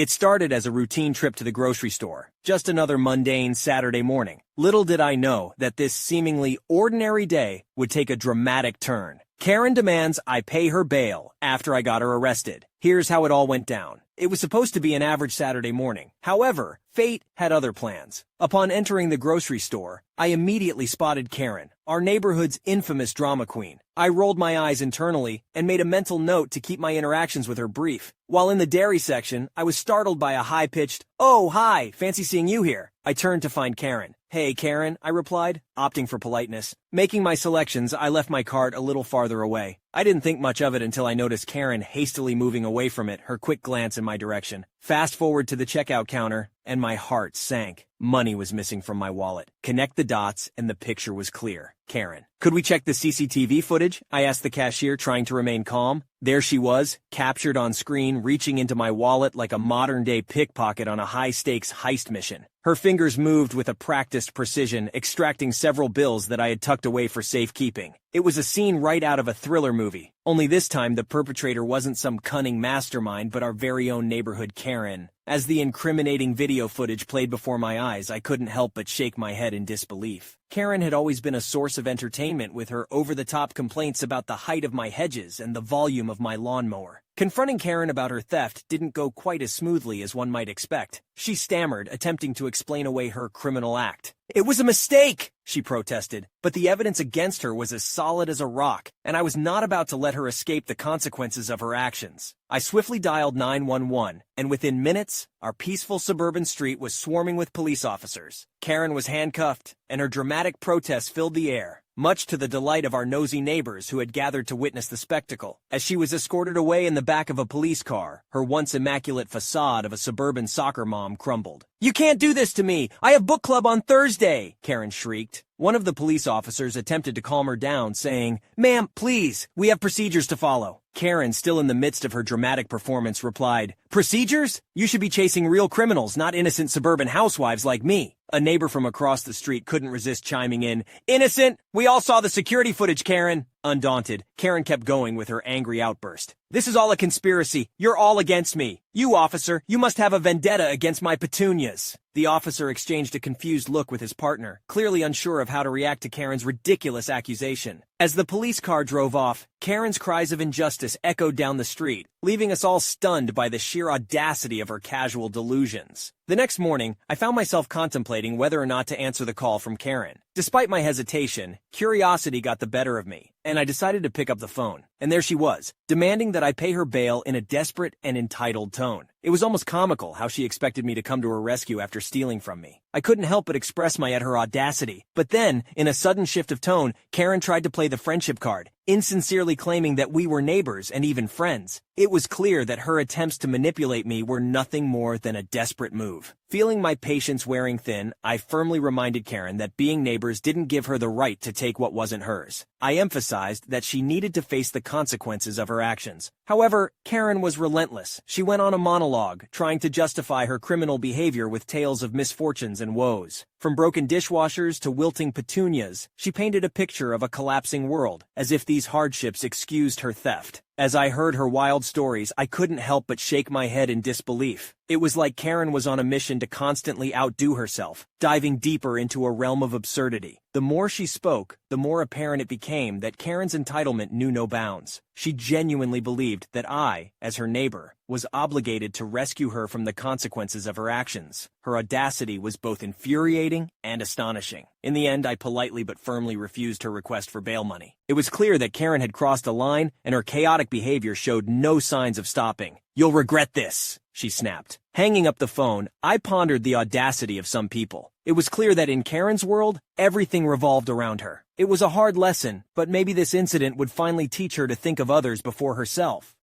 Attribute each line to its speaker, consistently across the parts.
Speaker 1: It started as a routine trip to the grocery store, just another mundane Saturday morning. Little did I know that this seemingly ordinary day would take a dramatic turn. Karen demands I pay her bail after I got her arrested. Here's how it all went down. It was supposed to be an average Saturday morning. However, fate had other plans. Upon entering the grocery store, I immediately spotted Karen, our neighborhood's infamous drama queen. I rolled my eyes internally and made a mental note to keep my interactions with her brief. While in the dairy section, I was startled by a high-pitched, "Oh, hi, fancy seeing you here." I turned to find Karen. "Hey, Karen," I replied, opting for politeness. Making my selections, I left my cart a little farther away. I didn't think much of it until I noticed Karen hastily moving away from it, her quick glance in my direction. Fast forward to the checkout counter, and my heart sank. Money was missing from my wallet. Connect the dots, and the picture was clear. Karen. "Could we check the CCTV footage?" I asked the cashier, trying to remain calm. There she was, captured on screen, reaching into my wallet like a modern-day pickpocket on a high-stakes heist mission. Her fingers moved with a practiced precision, extracting several bills that I had tucked away for safekeeping. It was a scene right out of a thriller movie. Only this time, the perpetrator wasn't some cunning mastermind, but our very own neighborhood Karen. As the incriminating video footage played before my eyes, I couldn't help but shake my head in disbelief. Karen had always been a source of entertainment with her over-the-top complaints about the height of my hedges and the volume of my lawnmower. Confronting Karen about her theft didn't go quite as smoothly as one might expect. She stammered, attempting to explain away her criminal act. "It was a mistake," she protested, but the evidence against her was as solid as a rock, and I was not about to let her escape the consequences of her actions. I swiftly dialed 911, and within minutes, our peaceful suburban street was swarming with police officers. Karen was handcuffed, and her dramatic protests filled the air, much to the delight of our nosy neighbors who had gathered to witness the spectacle. As she was escorted away in the back of a police car, her once immaculate facade of a suburban soccer mom crumbled. "You can't do this to me! I have book club on Thursday!" Karen shrieked. One of the police officers attempted to calm her down, saying, "Ma'am, please, we have procedures to follow." Karen, still in the midst of her dramatic performance, replied, "Procedures? You should be chasing real criminals, not innocent suburban housewives like me." A neighbor from across the street couldn't resist chiming in, "Innocent? We all saw the security footage, Karen." Undaunted, Karen kept going with her angry outburst. "This is all a conspiracy. You're all against me. You, officer, you must have a vendetta against my petunias." The officer exchanged a confused look with his partner, clearly unsure of how to react to Karen's ridiculous accusation. As the police car drove off, Karen's cries of injustice echoed down the street, leaving us all stunned by the sheer audacity of her casual delusions. The next morning, I found myself contemplating whether or not to answer the call from Karen. Despite my hesitation, curiosity got the better of me, and I decided to pick up the phone. And there she was, demanding that I pay her bail in a desperate and entitled tone. It was almost comical how she expected me to come to her rescue after stealing from me. I couldn't help but express my at her audacity. But then, in a sudden shift of tone, Karen tried to play the friendship card, insincerely claiming that we were neighbors and even friends. It was clear that her attempts to manipulate me were nothing more than a desperate move. Feeling my patience wearing thin, I firmly reminded Karen that being neighbors didn't give her the right to take what wasn't hers. I emphasized that she needed to face the consequences of her actions. However, Karen was relentless. She went on a monologue, trying to justify her criminal behavior with tales of misfortunes and woes. From broken dishwashers to wilting petunias, she painted a picture of a collapsing world, as if these hardships excused her theft. As I heard her wild stories, I couldn't help but shake my head in disbelief. It was like Karen was on a mission to constantly outdo herself, diving deeper into a realm of absurdity. The more she spoke, the more apparent it became that Karen's entitlement knew no bounds. She genuinely believed that I, as her neighbor, was obligated to rescue her from the consequences of her actions. Her audacity was both infuriating and astonishing. In the end, I politely but firmly refused her request for bail money. It was clear that Karen had crossed a line, and her chaotic behavior showed no signs of stopping. "You'll regret this," she snapped. Hanging up the phone, I pondered the audacity of some people. It was clear that in Karen's world, everything revolved around her. It was a hard lesson, but maybe this incident would finally teach her to think of others before herself.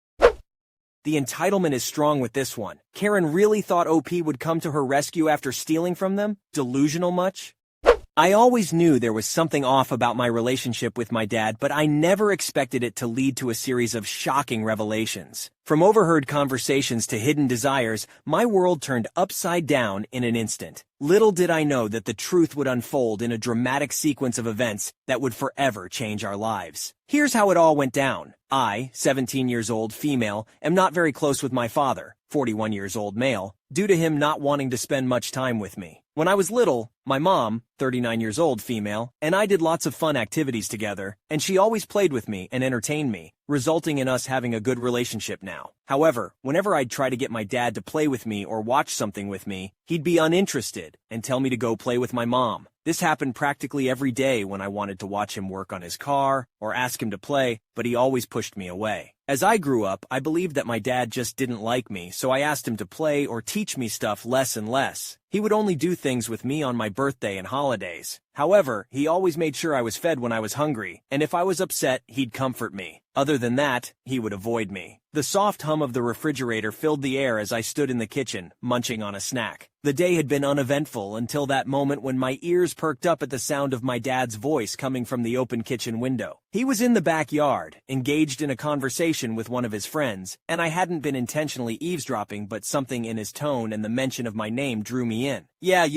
Speaker 1: The entitlement is strong with this one. Karen really thought OP would come to her rescue after stealing from them? Delusional much? I always knew there was something off about my relationship with my dad, but I never expected it to lead to a series of shocking revelations. From overheard conversations to hidden desires, my world turned upside down in an instant. Little did I know that the truth would unfold in a dramatic sequence of events that would forever change our lives. Here's how it all went down. I, 17 years old, female, am not very close with my father, 41 years old, male, due to him not wanting to spend much time with me. When I was little, my mom, 39 years old, female, and I did lots of fun activities together, and she always played with me and entertained me, resulting in us having a good relationship now. However, whenever I'd try to get my dad to play with me or watch something with me, he'd be uninterested and tell me to go play with my mom. This happened practically every day when I wanted to watch him work on his car or ask him to play, but he always pushed me away. As I grew up, I believed that my dad just didn't like me, so I asked him to play or teach me stuff less and less. He would only do things with me on my birthday and holidays. However, he always made sure I was fed when I was hungry, and if I was upset, he'd comfort me. Other than that, he would avoid me. The soft hum of the refrigerator filled the air as I stood in the kitchen, munching on a snack. The day had been uneventful until that moment when my ears perked up at the sound of my dad's voice coming from the open kitchen window. He was in the backyard, engaged in a conversation with one of his friends, and I hadn't been intentionally eavesdropping, but something in his tone and the mention of my name drew me in. Yeah,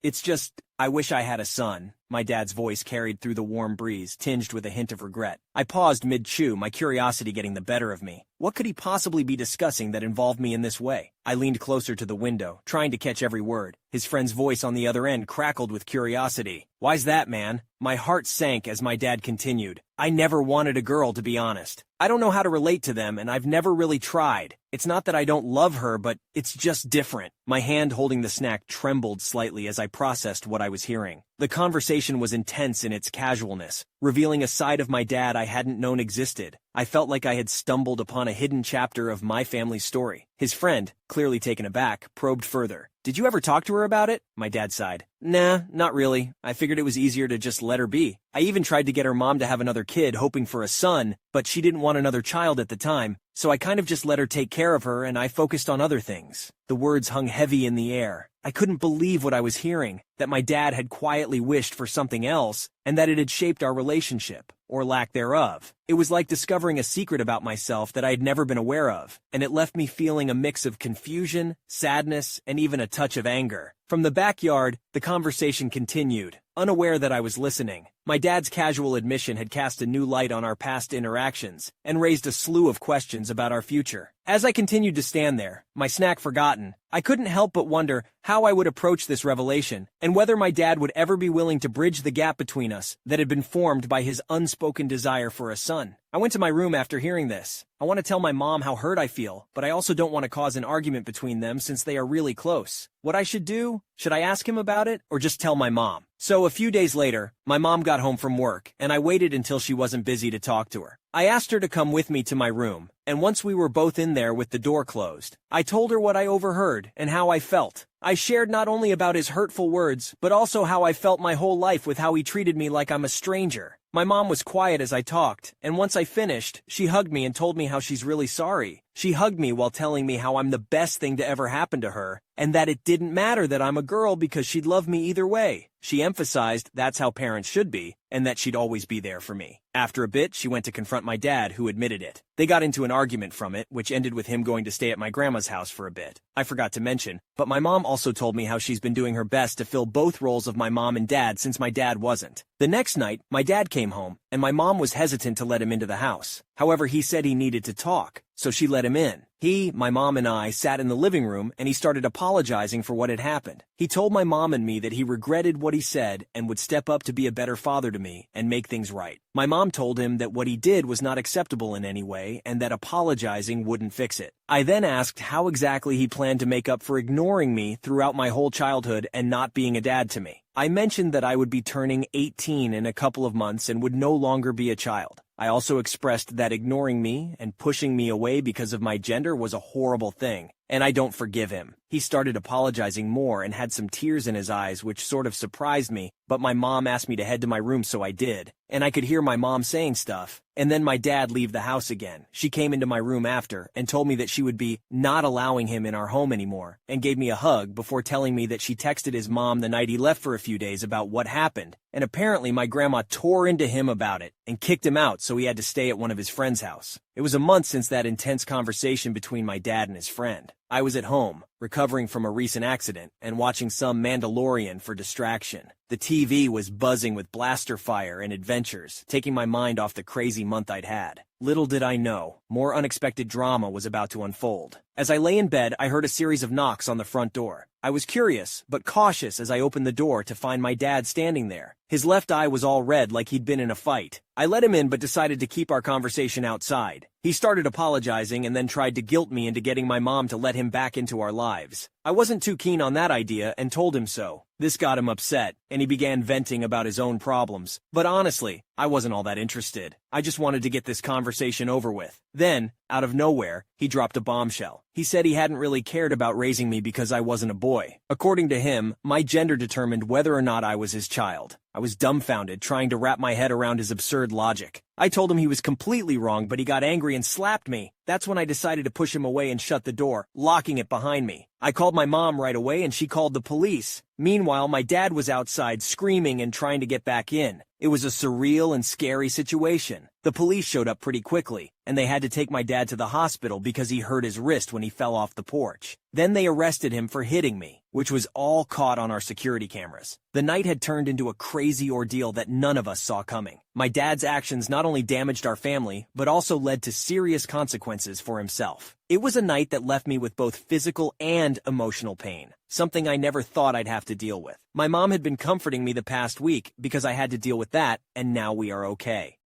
Speaker 1: it's just, I wish I had a son. My dad's voice carried through the warm breeze, tinged with a hint of regret. I paused mid-chew, my curiosity getting the better of me. What could he possibly be discussing that involved me in this way? I leaned closer to the window, trying to catch every word. His friend's voice on the other end crackled with curiosity. Why's that, man? My heart sank as my dad continued. I never wanted a girl, to be honest. I don't know how to relate to them, and I've never really tried. It's not that I don't love her, but it's just different. My hand holding the snack trembled slightly as I processed what I was hearing. The conversation was intense in its casualness, revealing a side of my dad I hadn't known existed. I felt like I had stumbled upon a hidden chapter of my family's story. His friend, clearly taken aback, probed further. Did you ever talk to her about it? My dad sighed. Nah, not really. I figured it was easier to just let her be. I even tried to get her mom to have another kid, hoping for a son, but she didn't want another child at the time, so I kind of just let her take care of her and I focused on other things. The words hung heavy in the air. I couldn't believe what I was hearing, that my dad had quietly wished for something else, and that it had shaped our relationship, or lack thereof. It was like discovering a secret about myself that I had never been aware of, and it left me feeling a mix of confusion, sadness, and even a touch of anger. From the backyard, the conversation continued, unaware that I was listening. My dad's casual admission had cast a new light on our past interactions, and raised a slew of questions about our future. As I continued to stand there, my snack forgotten, I couldn't help but wonder how I would approach this revelation, and whether my dad would ever be willing to bridge the gap between us that had been formed by his unspoken desire for a son. I went to my room after hearing this. I want to tell my mom how hurt I feel, but I also don't want to cause an argument between them since they are really close. What I should do? Should I ask him about it, or just tell my mom? So a few days later, my mom got home from work, and I waited until she wasn't busy to talk to her. I asked her to come with me to my room, and once we were both in there with the door closed, I told her what I overheard and how I felt. I shared not only about his hurtful words, but also how I felt my whole life with how he treated me like I'm a stranger. My mom was quiet as I talked, and once I finished, she hugged me and told me how she's really sorry. She hugged me while telling me how I'm the best thing to ever happen to her, and that it didn't matter that I'm a girl because she'd love me either way. She emphasized that's how parents should be, and that she'd always be there for me. After a bit, she went to confront my dad, who admitted it. They got into an argument from it, which ended with him going to stay at my grandma's house for a bit. I forgot to mention, but my mom also told me how she's been doing her best to fill both roles of my mom and dad since my dad wasn't. The next night, my dad came home, and my mom was hesitant to let him into the house. However, he said he needed to talk, so she let him in. He, my mom, and I sat in the living room, and he started apologizing for what had happened. He told my mom and me that he regretted what he said and would step up to be a better father to me and make things right. My mom told him that what he did was not acceptable in any way and that apologizing wouldn't fix it. I then asked how exactly he planned to make up for ignoring me throughout my whole childhood and not being a dad to me. I mentioned that I would be turning 18 in a couple of months and would no longer be a child. I also expressed that ignoring me and pushing me away because of my gender was a horrible thing, and I don't forgive him. He started apologizing more and had some tears in his eyes, which sort of surprised me, but my mom asked me to head to my room, so I did. And I could hear my mom saying stuff. And then my dad leave the house again. She came into my room after and told me that she would be not allowing him in our home anymore, and gave me a hug before telling me that she texted his mom the night he left for a few days about what happened. And apparently my grandma tore into him about it and kicked him out, so he had to stay at one of his friend's house. It was a month since that intense conversation between my dad and his friend. I was at home, recovering from a recent accident, and watching some Mandalorian for distraction. The TV was buzzing with blaster fire and adventures, taking my mind off the crazy month I'd had. Little did I know, more unexpected drama was about to unfold. As I lay in bed, I heard a series of knocks on the front door. I was curious, but cautious as I opened the door to find my dad standing there. His left eye was all red like he'd been in a fight. I let him in but decided to keep our conversation outside. He started apologizing and then tried to guilt me into getting my mom to let him back into our lives. I wasn't too keen on that idea and told him so. This got him upset, and he began venting about his own problems. But honestly, I wasn't all that interested. I just wanted to get this conversation over with. Then, out of nowhere, he dropped a bombshell. He said he hadn't really cared about raising me because I wasn't a boy. According to him, my gender determined whether or not I was his child. I was dumbfounded, trying to wrap my head around his absurd logic. I told him he was completely wrong, but he got angry and slapped me. That's when I decided to push him away and shut the door, locking it behind me. I called my mom right away and she called the police. Meanwhile, my dad was outside screaming and trying to get back in. It was a surreal and scary situation. The police showed up pretty quickly, and they had to take my dad to the hospital because he hurt his wrist when he fell off the porch. Then they arrested him for hitting me, which was all caught on our security cameras. The night had turned into a crazy ordeal that none of us saw coming. My dad's actions not only damaged our family, but also led to serious consequences for himself. It was a night that left me with both physical and emotional pain, something I never thought I'd have to deal with. My mom had been comforting me the past week because I had to deal with that, and now we are okay.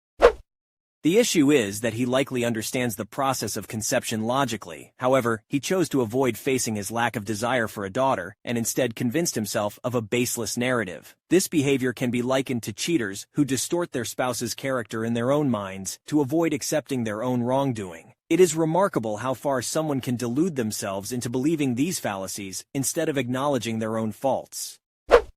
Speaker 1: The issue is that he likely understands the process of conception logically. However, he chose to avoid facing his lack of desire for a daughter and instead convinced himself of a baseless narrative. This behavior can be likened to cheaters who distort their spouse's character in their own minds to avoid accepting their own wrongdoing. It is remarkable how far someone can delude themselves into believing these fallacies instead of acknowledging their own faults.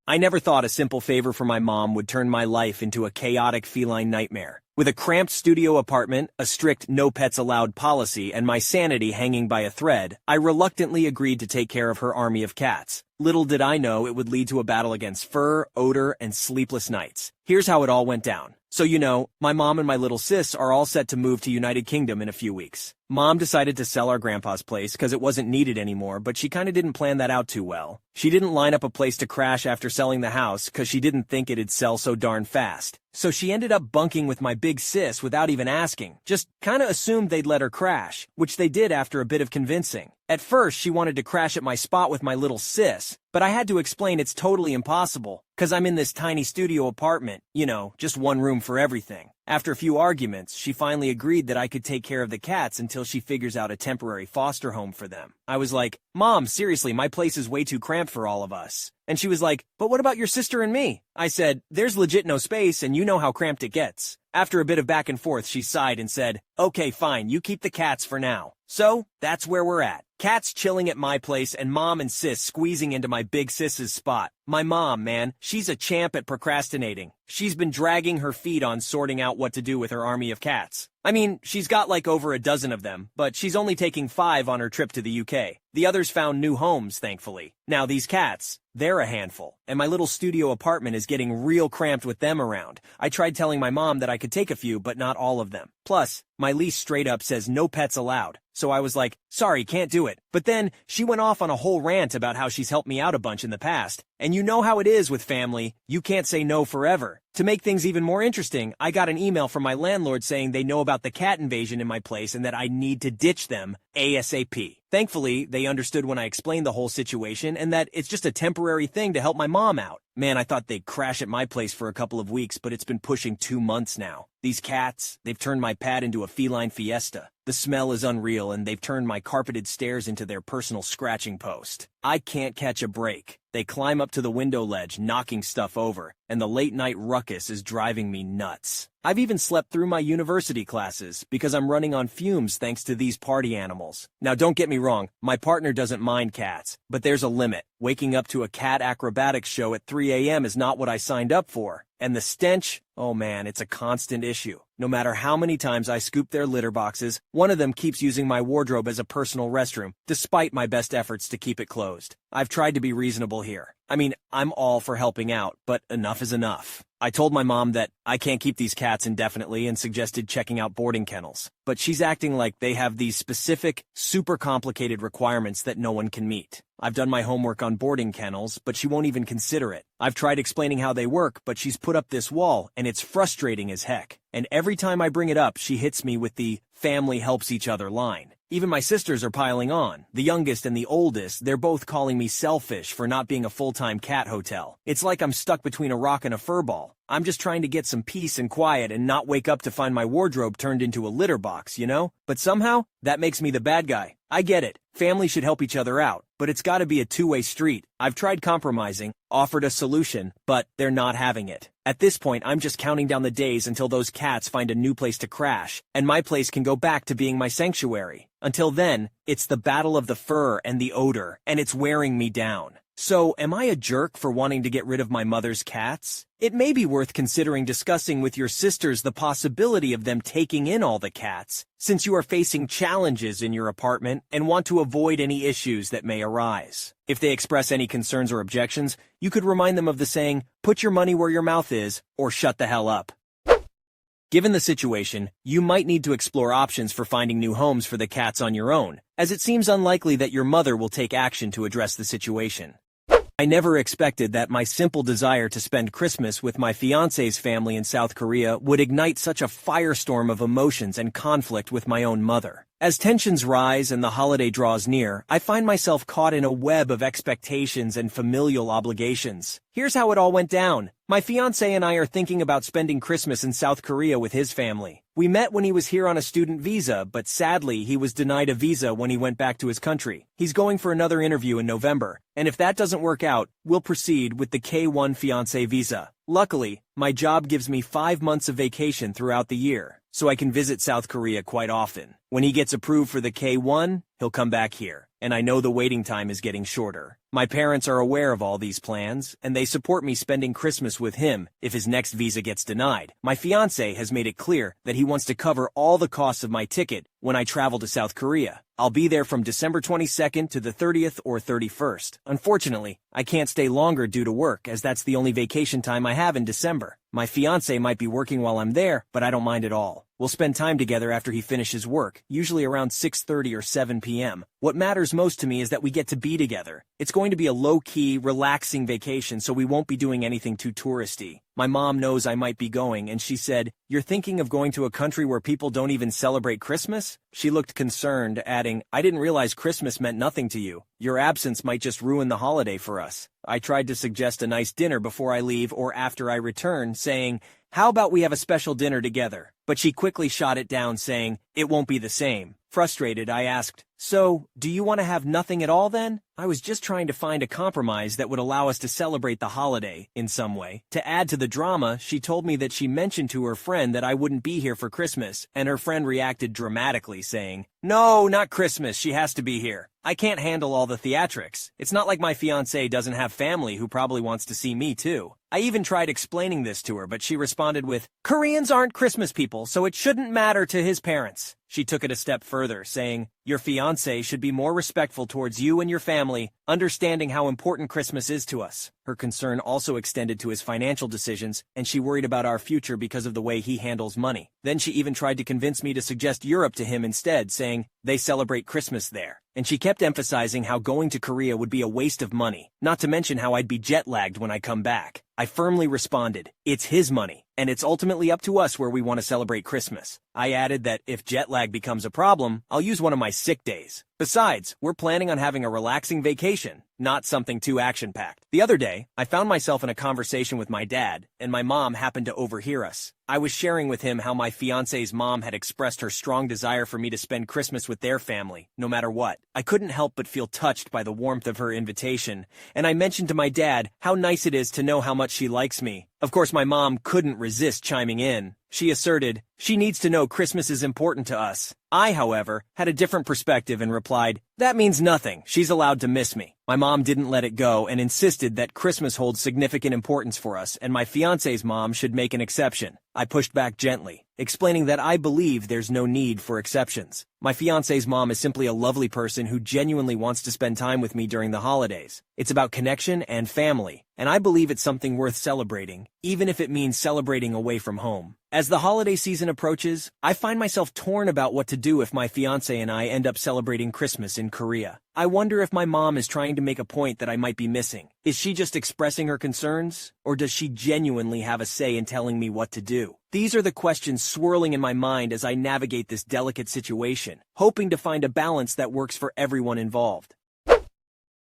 Speaker 1: I never thought a simple favor from my mom would turn my life into a chaotic feline nightmare. With a cramped studio apartment, a strict no pets allowed policy, and my sanity hanging by a thread, I reluctantly agreed to take care of her army of cats. Little did I know it would lead to a battle against fur, odor, and sleepless nights. Here's how it all went down. So my mom and my little sis are all set to move to United Kingdom in a few weeks. Mom decided to sell our grandpa's place because it wasn't needed anymore, but she kinda didn't plan that out too well. She didn't line up a place to crash after selling the house because she didn't think it'd sell so darn fast. So she ended up bunking with my big sis without even asking. Just kinda assumed they'd let her crash, which they did after a bit of convincing. At first, she wanted to crash at my spot with my little sis, but I had to explain it's totally impossible, cause I'm in this tiny studio apartment, just one room for everything. After a few arguments, she finally agreed that I could take care of the cats until she figures out a temporary foster home for them. I was like, Mom, seriously, my place is way too cramped for all of us. And she was like, but what about your sister and me? I said, there's legit no space and you know how cramped it gets. After a bit of back and forth, she sighed and said, okay, fine, you keep the cats for now. So, that's where we're at. Cats chilling at my place and mom and sis squeezing into my big sis's spot. My mom, man, she's a champ at procrastinating. She's been dragging her feet on sorting out what to do with her army of cats. I mean, she's got like over a dozen of them, but she's only taking 5 on her trip to the UK. The others found new homes, thankfully. Now these cats, they're a handful, and my little studio apartment is getting real cramped with them around. I tried telling my mom that I could take a few, but not all of them. Plus, my lease straight up says no pets allowed. So I was like, sorry, can't do it. But then, she went off on a whole rant about how she's helped me out a bunch in the past. And you know how it is with family, you can't say no forever. To make things even more interesting, I got an email from my landlord saying they know about the cat invasion in my place and that I need to ditch them ASAP. Thankfully, they understood when I explained the whole situation and that it's just a temporary thing to help my mom out. Man, I thought they'd crash at my place for a couple of weeks, but it's been pushing 2 months now. These cats, they've turned my pad into a feline fiesta. The smell is unreal, and they've turned my carpeted stairs into their personal scratching post. I can't catch a break. They climb up to the window ledge, knocking stuff over, and the late-night ruckus is driving me nuts. I've even slept through my university classes because I'm running on fumes thanks to these party animals. Now don't get me wrong, my partner doesn't mind cats, but there's a limit. Waking up to a cat acrobatics show at 3 a.m. is not what I signed up for. And the stench, oh man, it's a constant issue. No matter how many times I scoop their litter boxes, one of them keeps using my wardrobe as a personal restroom, despite my best efforts to keep it closed. I've tried to be reasonable here. I mean, I'm all for helping out, but enough is enough. I told my mom that I can't keep these cats indefinitely and suggested checking out boarding kennels. But she's acting like they have these specific, super complicated requirements that no one can meet. I've done my homework on boarding kennels, but she won't even consider it. I've tried explaining how they work, but she's put up this wall, and it's frustrating as heck. And every time I bring it up, she hits me with the family helps each other line. Even my sisters are piling on. The youngest and the oldest, they're both calling me selfish for not being a full-time cat hotel. It's like I'm stuck between a rock and a furball. I'm just trying to get some peace and quiet and not wake up to find my wardrobe turned into a litter box, you know? But somehow, that makes me the bad guy. I get it. Family should help each other out, but it's gotta be a two-way street. I've tried compromising, offered a solution, but they're not having it. At this point, I'm just counting down the days until those cats find a new place to crash, and my place can go back to being my sanctuary. Until then, it's the battle of the fur and the odor, and it's wearing me down. So, am I a jerk for wanting to get rid of my mother's cats? It may be worth considering discussing with your sisters the possibility of them taking in all the cats, since you are facing challenges in your apartment and want to avoid any issues that may arise. If they express any concerns or objections, you could remind them of the saying, put your money where your mouth is, or shut the hell up. Given the situation, you might need to explore options for finding new homes for the cats on your own, as it seems unlikely that your mother will take action to address the situation. I never expected that my simple desire to spend Christmas with my fiancé's family in South Korea would ignite such a firestorm of emotions and conflict with my own mother. As tensions rise and the holiday draws near, I find myself caught in a web of expectations and familial obligations. Here's how it all went down. My fiancé and I are thinking about spending Christmas in South Korea with his family. We met when he was here on a student visa, but sadly, he was denied a visa when he went back to his country. He's going for another interview in November, and if that doesn't work out, we'll proceed with the K1 fiancé visa. Luckily, my job gives me 5 months of vacation throughout the year, so I can visit South Korea quite often. When he gets approved for the K1, he'll come back here, and I know the waiting time is getting shorter. My parents are aware of all these plans, and they support me spending Christmas with him if his next visa gets denied. My fiancé has made it clear that he wants to cover all the costs of my ticket when I travel to South Korea. I'll be there from December 22nd to the 30th or 31st. Unfortunately, I can't stay longer due to work, as that's the only vacation time I have in December. My fiancé might be working while I'm there, but I don't mind at all. We'll spend time together after he finishes work, usually around 6:30 or 7 p.m. What matters most to me is that we get to be together. It's going to be a low-key, relaxing vacation, so we won't be doing anything too touristy. My mom knows I might be going, and she said, "You're thinking of going to a country where people don't even celebrate Christmas?" She looked concerned, adding, "I didn't realize Christmas meant nothing to you. Your absence might just ruin the holiday for us." I tried to suggest a nice dinner before I leave or after I return, saying, "How about we have a special dinner together?" But she quickly shot it down, saying, "It won't be the same." Frustrated, I asked, "So, do you want to have nothing at all then?" I was just trying to find a compromise that would allow us to celebrate the holiday in some way. To add to the drama, she told me that she mentioned to her friend that I wouldn't be here for Christmas, and her friend reacted dramatically, saying, "No, not Christmas, she has to be here. I can't handle all the theatrics. It's not like my fiancé doesn't have family who probably wants to see me too." I even tried explaining this to her, but she responded with, "Koreans aren't Christmas people, so it shouldn't matter to his parents." She took it a step further, saying, "Your fiancé should be more respectful towards you and your family, understanding how important Christmas is to us." Her concern also extended to his financial decisions, and she worried about our future because of the way he handles money. Then she even tried to convince me to suggest Europe to him instead, saying, "They celebrate Christmas there." And she kept emphasizing how going to Korea would be a waste of money, not to mention how I'd be jet-lagged when I come back. I firmly responded, "It's his money, and it's ultimately up to us where we want to celebrate Christmas." I added that if jet lag becomes a problem, I'll use one of my sick days. Besides, we're planning on having a relaxing vacation, not something too action-packed. The other day, I found myself in a conversation with my dad, and my mom happened to overhear us. I was sharing with him how my fiancé's mom had expressed her strong desire for me to spend Christmas with their family, no matter what. I couldn't help but feel touched by the warmth of her invitation, and I mentioned to my dad how nice it is to know how much she likes me. Of course, my mom couldn't resist chiming in, she asserted. She needs to know Christmas is important to us. I, however, had a different perspective and replied, that means nothing. She's allowed to miss me. My mom didn't let it go and insisted that Christmas holds significant importance for us and my fiance's mom should make an exception. I pushed back gently, explaining that I believe there's no need for exceptions. My fiance's mom is simply a lovely person who genuinely wants to spend time with me during the holidays. It's about connection and family, and I believe it's something worth celebrating, even if it means celebrating away from home. As the holiday season approaches, I find myself torn about what to do if my fiancé and I end up celebrating Christmas in Korea. I wonder if my mom is trying to make a point that I might be missing. Is she just expressing her concerns, or does she genuinely have a say in telling me what to do? These are the questions swirling in my mind as I navigate this delicate situation, hoping to find a balance that works for everyone involved.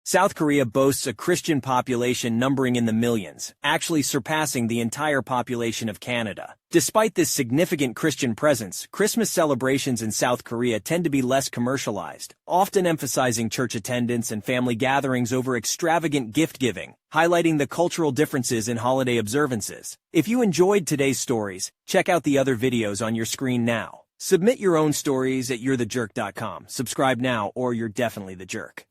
Speaker 1: South Korea boasts a Christian population numbering in the millions, actually surpassing the entire population of Canada. Despite this significant Christian presence, Christmas celebrations in South Korea tend to be less commercialized, often emphasizing church attendance and family gatherings over extravagant gift-giving, highlighting the cultural differences in holiday observances. If you enjoyed today's stories, check out the other videos on your screen now. Submit your own stories at you'rethejerk.com. Subscribe now or you're definitely the jerk.